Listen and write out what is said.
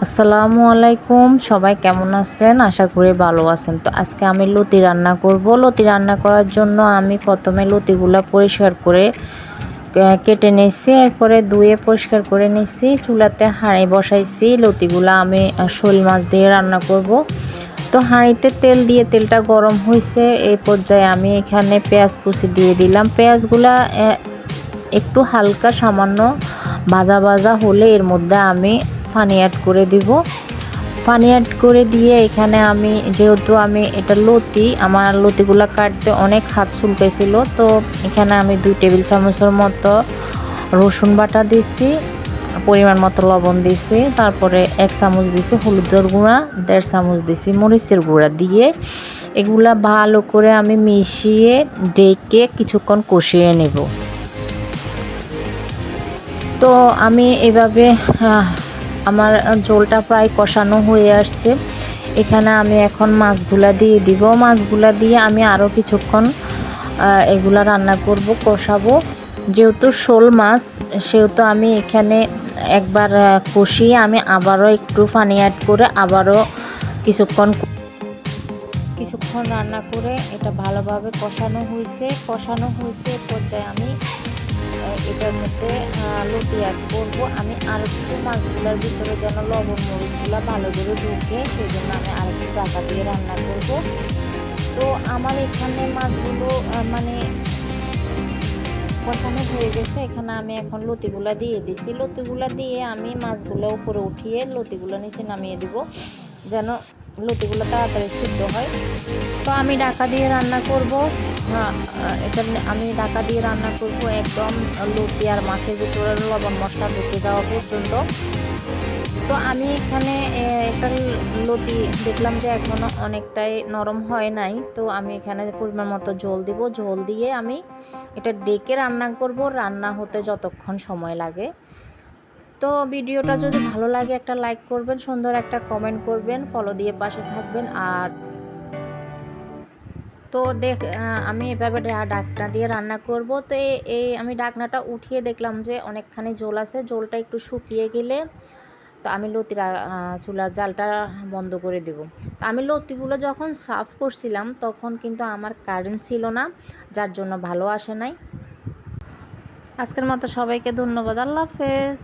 আসসালামু আলাইকুম, সবাই কেমন আছেন? আশা করি ভালো আছেন। তো আজকে আমি লতি রান্না করব। লতি রান্না করার জন্য আমি প্রথমে লতিগুলা পরিষ্কার করে কেটে নিয়েছি, এরপরে ধুয়ে পরিষ্কার করে নিয়েছি। চুলাতে হাঁড়ি বসাইছি। লতিগুলা আমি শোল মাছ দিয়ে রান্না করব। তো হাঁড়িতে তেল দিয়ে তেলটা গরম হয়েছে, এই পর্যায়ে আমি এখানে পেঁয়াজ কুচি দিয়ে দিলাম। পেঁয়াজগুলা একটু হালকা সামান্য ভাজা ভাজা হলে এর মধ্যে আমি পানি অ্যাড করে দিব। পানি অ্যাড করে দিয়ে এখানে আমি যেহেতু আমি এটা লতি, আমার লতিগুলো কাটতে অনেক হাত চুলকাইছিল, তো এখানে আমি 2 টেবিল চামচের মতো রসুন বাটা দিছি, পরিমাণ মতো লবণ দিছি, তারপরে 1 চামচ দিছি হলুদের গুঁড়া, 1.5 চামচ দিছি মরিচের গুঁড়া দিয়ে এগুলা ভালো করে আমি মিশিয়ে ডেকে কিছুক্ষণ কষিয়ে নেব। তো আমি এভাবে আমার ঝোলটা প্রায় কষানো হয়ে আসছে। এখানে আমি এখন মাছগুলা দিয়ে দিব। মাছগুলা দিয়ে আমি আরও কিছুক্ষণ এগুলা রান্না করব, কষাবো। যেহেতু শোল মাছ, সেহেতু আমি এখানে একবার কষিয়ে আমি আবারও একটু পানি অ্যাড করে আবারও কিছুক্ষণ রান্না করে এটা ভালোভাবে কষানো হয়েছে পর্যায়ে আমি এটার মধ্যে লতি অ্যাড করবো। আমি আরেকটু মাছগুলোর ভিতরে যেন লবণ মরিচগুলো ভালো করে ঢুকে, সেই জন্য আমি আরেকটু ঢাকা দিয়ে রান্না করব। তো আমার এখানে মাছগুলো মানে কষানো হয়ে গেছে। এখানে আমি এখন লতিগুলা দিয়ে দিছি। লতিগুলা দিয়ে আমি মাছগুলো উপরে উঠিয়ে লতিগুলো নিচে নামিয়ে দিব, যেন লতিগুলো তাড়াতাড়ি সিদ্ধ হয়। তো আমি ঢাকা দিয়ে রান্না করব। হ্যাঁ, এটা আমি ঢাকা দিয়ে রান্না করব একদম লতি আর মাছের ভিতরে লবণ মশলা ঢুকে যাওয়া পর্যন্ত। তো আমি এখানে একটা লতি দেখলাম যে এখনো অনেকটাই নরম হয় নাই, তো আমি এখানে পরিমাণ মতো ঝোল দিব। ঝোল দিয়ে আমি এটা ডেকে রান্না করব, রান্না হতে যতক্ষণ সময় লাগে। তো ভিডিওটা যদি ভালো লাগে একটা লাইক করবেন, সুন্দর একটা কমেন্ট করবেন, ফলো দিয়ে পাশে থাকবেন। আর তো আমি এভাবে ঢাকনা দিয়ে রান্না করব। তো এই আমি ঢাকনাটা উঠিয়ে দেখলাম যে অনেকখানি ঝোল আছে। ঝোলটা একটু শুকিয়ে গেলে তো আমি চুলার জালটা বন্ধ করে দেব। তো আমি লতিগুলো যখন সার্ভ করছিলাম তখন কিন্তু আমার কারেন্ট ছিল না, যার জন্য ভালো আসে নাই। আজকের মতো সবাইকে ধন্যবাদ। আল্লাহ হাফেজ।